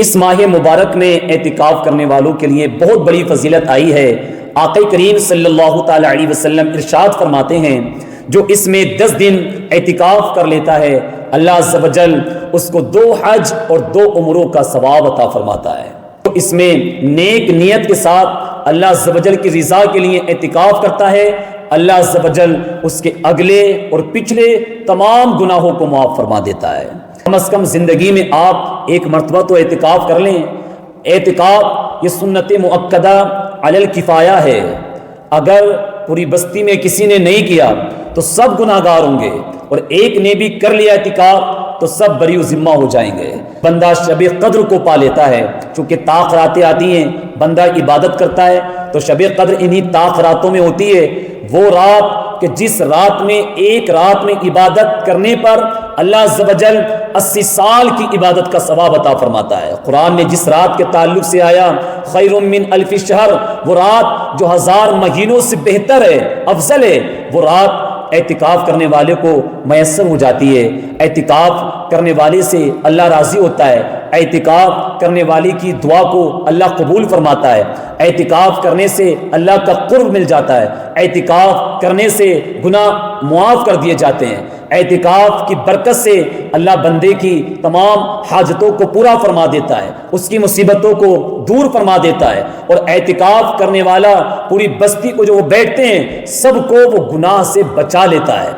اس ماہ مبارک میں اعتکاف کرنے والوں کے لیے بہت بڑی فضیلت آئی ہے۔ آقا کریم صلی اللہ تعالی علیہ وسلم ارشاد فرماتے ہیں، جو اس میں 10 دن اعتکاف کر لیتا ہے اللہ عز و جل اس کو 2 حج اور 2 عمروں کا ثواب عطا فرماتا ہے۔ تو اس میں نیک نیت کے ساتھ اللہ عز و جل کی رضا کے لیے اعتکاف کرتا ہے، اللہ عز و جل اس کے اگلے اور پچھلے تمام گناہوں کو معاف فرما دیتا ہے۔ کم از کم زندگی میں آپ ایک مرتبہ تو اعتکاف کر لیں۔ اعتکاف یہ سنت مؤکدہ علی الکفایہ ہے۔ اگر پوری بستی میں کسی نے نہیں کیا تو سب گناہگار ہوں گے، اور ایک نے بھی کر لیا اعتکاف تو سب بری و ذمہ ہو جائیں گے۔ بندہ شب قدر کو پا لیتا ہے، چونکہ طاق راتیں آتی ہیں، بندہ عبادت کرتا ہے تو شب قدر انہی طاق راتوں میں ہوتی ہے۔ وہ رات کہ جس رات میں ایک رات میں عبادت کرنے پر اللہ عز و جل 80 سال کی عبادت کا ثواب عطا فرماتا ہے۔ قرآن نے جس رات کے تعلق سے آیا خیر من الف شہر، وہ رات جو 1000 مہینوں سے بہتر ہے، افضل ہے، وہ رات اعتکاف کرنے والے کو میسر ہو جاتی ہے۔ اعتکاف کرنے والے سے اللہ راضی ہوتا ہے، اعتکاف کرنے والے کی دعا کو اللہ قبول فرماتا ہے، اعتکاف کرنے سے اللہ کا قرب مل جاتا ہے، اعتکاف کرنے سے گناہ معاف کر دیے جاتے ہیں، اعتکاف کی برکت سے اللہ بندے کی تمام حاجتوں کو پورا فرما دیتا ہے، اس کی مصیبتوں کو دور فرما دیتا ہے، اور اعتکاف کرنے والا پوری بستی کو جو وہ بیٹھتے ہیں سب کو وہ گناہ سے بچا لیتا ہے۔